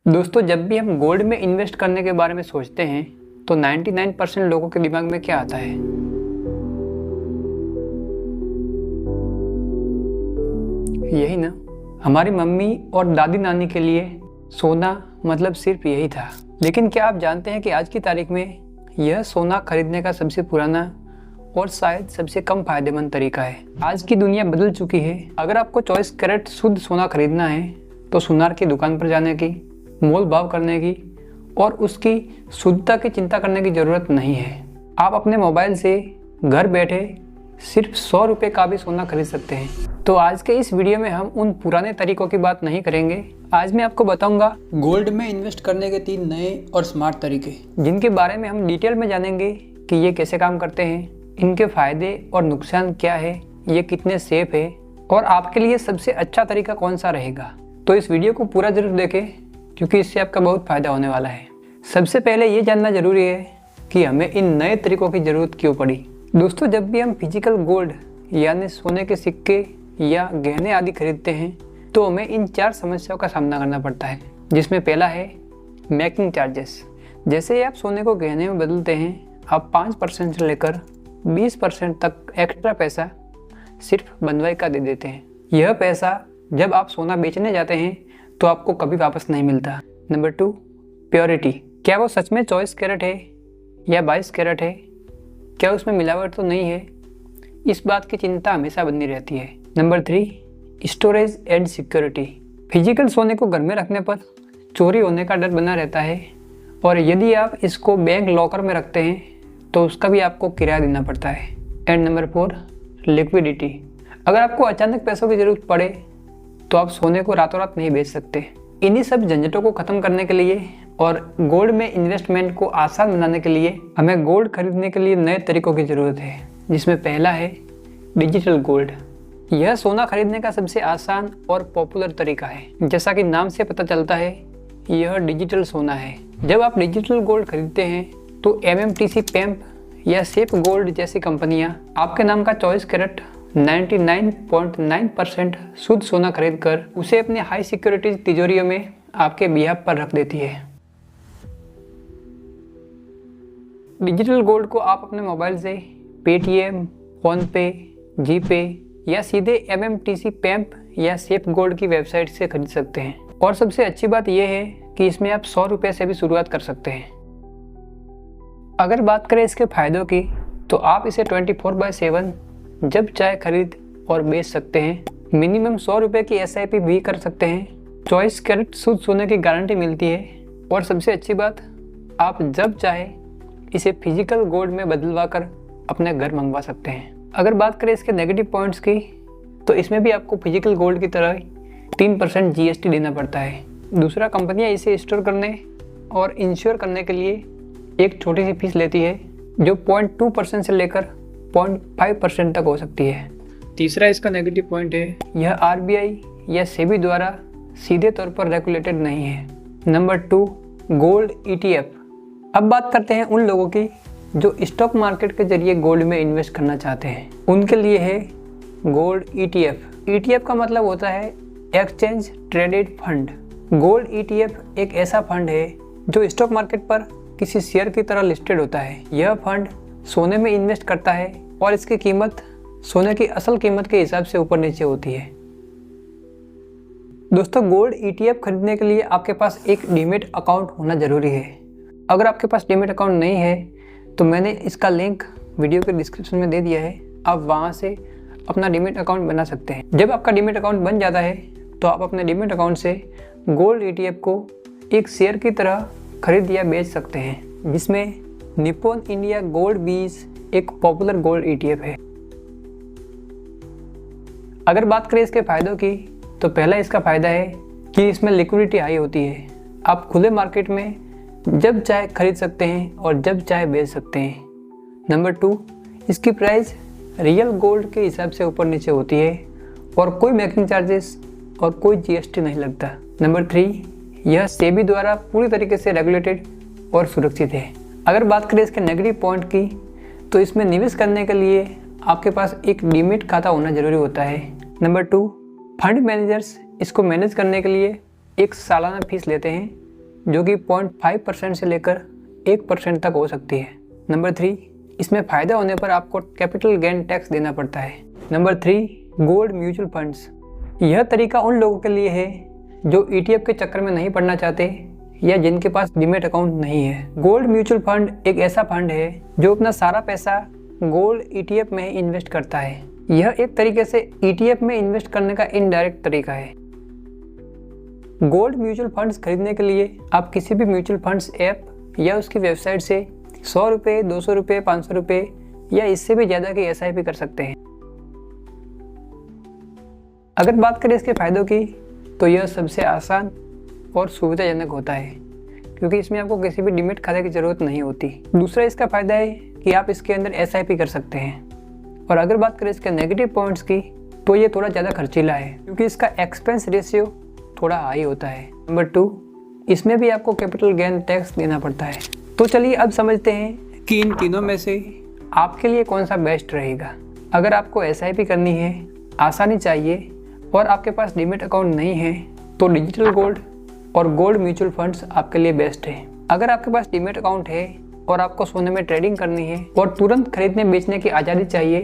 दोस्तों, जब भी हम गोल्ड में इन्वेस्ट करने के बारे में सोचते हैं तो 99% लोगों के दिमाग में क्या आता है? यही ना। हमारी मम्मी और दादी नानी के लिए सोना मतलब सिर्फ यही था। लेकिन क्या आप जानते हैं कि आज की तारीख में यह सोना खरीदने का सबसे पुराना और शायद सबसे कम फायदेमंद तरीका है। आज की दुनिया बदल चुकी है। अगर आपको 24 कैरेट शुद्ध सोना खरीदना है तो सुनार की दुकान पर जाने की, मोल भाव करने की और उसकी शुद्धता की चिंता करने की ज़रूरत नहीं है। आप अपने मोबाइल से घर बैठे सिर्फ 100 रुपये का भी सोना खरीद सकते हैं। तो आज के इस वीडियो में हम उन पुराने तरीकों की बात नहीं करेंगे। आज मैं आपको बताऊंगा गोल्ड में इन्वेस्ट करने के 3 नए और स्मार्ट तरीके, जिनके बारे में हम डिटेल में जानेंगे कि ये कैसे काम करते हैं, इनके फायदे और नुकसान क्या है, ये कितने सेफ है और आपके लिए सबसे अच्छा तरीका कौन सा रहेगा। तो इस वीडियो को पूरा जरूर देखें क्योंकि इससे आपका बहुत फ़ायदा होने वाला है। सबसे पहले ये जानना ज़रूरी है कि हमें इन नए तरीकों की ज़रूरत क्यों पड़ी। दोस्तों, जब भी हम फिजिकल गोल्ड यानी सोने के सिक्के या गहने आदि खरीदते हैं तो हमें इन 4 समस्याओं का सामना करना पड़ता है, जिसमें पहला है मेकिंग चार्जेस। जैसे ही आप सोने को गहने में बदलते हैं, आप 5% से लेकर 20% तक एक्स्ट्रा पैसा सिर्फ बनवाई का दे देते हैं। यह पैसा जब आप सोना बेचने जाते हैं तो आपको कभी वापस नहीं मिलता। Number 2, purity. क्या वो सच में 24 कैरेट है या 22 कैरेट है? क्या उसमें मिलावट तो नहीं है? इस बात की चिंता हमेशा बनी रहती है। Number 3, storage and security. Physical सोने को घर में रखने पर चोरी होने का डर बना रहता है और यदि आप इसको बैंक लॉकर में रखते हैं तो उसका भी आपको किराया देना पड़ता है। And number 4, liquidity. अगर आपको अचानक पैसों की ज़रूरत पड़े तो आप सोने को रातों रात नहीं बेच सकते। इन्हीं सब झंझटों को ख़त्म करने के लिए और गोल्ड में इन्वेस्टमेंट को आसान बनाने के लिए हमें गोल्ड खरीदने के लिए नए तरीकों की ज़रूरत है, जिसमें पहला है डिजिटल गोल्ड। यह सोना खरीदने का सबसे आसान और पॉपुलर तरीका है। जैसा कि नाम से पता चलता है, यह डिजिटल सोना है। जब आप डिजिटल गोल्ड खरीदते हैं तो MMTC पैम्प या सेफ गोल्ड जैसी कंपनियां आपके नाम का 24 कैरेट 99.9% शुद्ध सोना खरीद कर उसे अपने हाई सिक्योरिटी तिजोरियों में आपके बिहाफ पर रख देती है। डिजिटल गोल्ड को आप अपने मोबाइल से पेटीएम, फोनपे, जीपे या सीधे MMTC पैम्प या सेफ गोल्ड की वेबसाइट से खरीद सकते हैं। और सबसे अच्छी बात यह है कि इसमें आप 100 रुपये से भी शुरुआत कर सकते हैं। अगर बात करें इसके फायदों की तो आप इसे 24/7 जब चाहे खरीद और बेच सकते हैं। मिनिमम 100 रुपये की SIP भी कर सकते हैं। 24 कैरेट शुद्ध सोने की गारंटी मिलती है और सबसे अच्छी बात, आप जब चाहे इसे फिजिकल गोल्ड में बदलवा कर अपने घर मंगवा सकते हैं। अगर बात करें इसके नेगेटिव पॉइंट्स की तो इसमें भी आपको फिजिकल गोल्ड की तरह 3% GST देना पड़ता है। दूसरा, कंपनियां इसे स्टोर करने और इंश्योर करने के लिए एक छोटी सी फीस लेती है जो 0.2% से लेकर 0.5% तक हो सकती है। तीसरा इसका नेगेटिव पॉइंट है, यह RBI या SEBI द्वारा सीधे तौर पर रेगुलेटेड नहीं है। Number 2, gold ETF। अब बात करते हैं उन लोगों की जो स्टॉक मार्केट के जरिए गोल्ड में इन्वेस्ट करना चाहते हैं। उनके लिए है गोल्ड ETF। ETF का मतलब होता है exchange traded fund. Gold ETF एक ऐसा फंड है जो स्टॉक मार्केट पर किसी शेयर की तरह लिस्टेड होता है। यह फंड सोने में इन्वेस्ट करता है और इसकी कीमत सोने की असल कीमत के हिसाब से ऊपर नीचे होती है। दोस्तों, गोल्ड ETF खरीदने के लिए आपके पास एक डीमैट अकाउंट होना ज़रूरी है। अगर आपके पास डीमैट अकाउंट नहीं है तो मैंने इसका लिंक वीडियो के डिस्क्रिप्शन में दे दिया है। आप वहाँ से अपना डीमैट अकाउंट बना सकते हैं। जब आपका डीमैट अकाउंट बन जाता है तो आप अपने डीमैट अकाउंट से गोल्ड ETF को एक शेयर की तरह खरीद या बेच सकते हैं, जिसमें निप्पॉन इंडिया गोल्ड 20 एक पॉपुलर गोल्ड ETF है। अगर बात करें इसके फायदों की तो पहला इसका फायदा है कि इसमें लिक्विडिटी हाई होती है। आप खुले मार्केट में जब चाहे खरीद सकते हैं और जब चाहे बेच सकते हैं। नंबर 2, इसकी प्राइस रियल गोल्ड के हिसाब से ऊपर नीचे होती है और कोई मेकिंग चार्जेस और कोई GST नहीं लगता। नंबर 3, यह SEBI द्वारा पूरी तरीके से रेगुलेटेड और सुरक्षित है। अगर बात करें इसके नेगेटिव पॉइंट की तो इसमें निवेश करने के लिए आपके पास एक डीमैट खाता होना जरूरी होता है। नंबर 2, फंड मैनेजर्स इसको मैनेज करने के लिए एक सालाना फीस लेते हैं जो कि 0.5% से लेकर 1% तक हो सकती है। नंबर 3, इसमें फ़ायदा होने पर आपको कैपिटल गेन टैक्स देना पड़ता है। Number 3, gold mutual funds. यह तरीका उन लोगों के लिए है जो ETF के चक्कर में नहीं पड़ना चाहते या जिनके पास डीमैट अकाउंट नहीं है। गोल्ड म्यूचुअल फंड एक ऐसा फंड है जो अपना सारा पैसा गोल्ड ETF में ही इन्वेस्ट करता है। यह एक तरीके से ETF में इन्वेस्ट करने का इनडायरेक्ट तरीका है। गोल्ड म्यूचुअल फंड्स खरीदने के लिए आप किसी भी म्यूचुअल फंड्स ऐप या उसकी वेबसाइट से 100 रुपये, 200 रुपये, 500 रुपये या इससे भी ज़्यादा की SIP कर सकते हैं। अगर बात करें इसके फ़ायदों की तो यह सबसे आसान और सुविधाजनक होता है क्योंकि इसमें आपको किसी भी डीमैट खाते की ज़रूरत नहीं होती। दूसरा इसका फ़ायदा है कि आप इसके अंदर SIP कर सकते हैं। और अगर बात करें इसके नेगेटिव पॉइंट्स की तो ये थोड़ा ज़्यादा खर्चीला है क्योंकि इसका एक्सपेंस रेशियो थोड़ा हाई होता है। नंबर 2, इसमें भी आपको कैपिटल गेन टैक्स देना पड़ता है। तो चलिए अब समझते हैं कि इन तीनों में से आपके लिए कौन सा बेस्ट रहेगा। अगर आपको SIP करनी है, आसानी चाहिए और आपके पास डीमैट अकाउंट नहीं है तो डिजिटल गोल्ड और गोल्ड म्यूचुअल फंड्स आपके लिए बेस्ट है। अगर आपके पास डीमैट अकाउंट है और आपको सोने में ट्रेडिंग करनी है और तुरंत खरीदने बेचने की आज़ादी चाहिए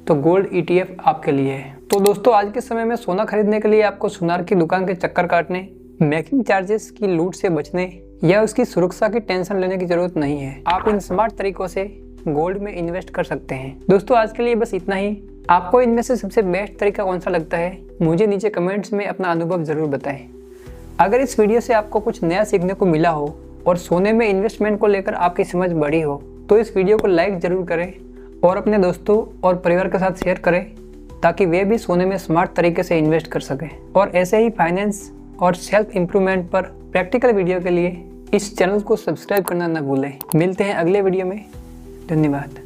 तो गोल्ड ETF आपके लिए है। तो दोस्तों, आज के समय में सोना खरीदने के लिए आपको सुनार की दुकान के चक्कर काटने, मेकिंग चार्जेस की लूट से बचने या उसकी सुरक्षा की टेंशन लेने की जरूरत नहीं है। आप इन स्मार्ट तरीकों से गोल्ड में इन्वेस्ट कर सकते हैं। दोस्तों, आज के लिए बस इतना ही। आपको इनमें से सबसे बेस्ट तरीका कौन सा लगता है मुझे नीचे कमेंट्स में अपना अनुभव ज़रूर बताएं। अगर इस वीडियो से आपको कुछ नया सीखने को मिला हो और सोने में इन्वेस्टमेंट को लेकर आपकी समझ बढ़ी हो तो इस वीडियो को लाइक ज़रूर करें और अपने दोस्तों और परिवार के साथ शेयर करें ताकि वे भी सोने में स्मार्ट तरीके से इन्वेस्ट कर सकें। और ऐसे ही फाइनेंस और सेल्फ इम्प्रूवमेंट पर प्रैक्टिकल वीडियो के लिए इस चैनल को सब्सक्राइब करना न भूलें। मिलते हैं अगले वीडियो में। धन्यवाद।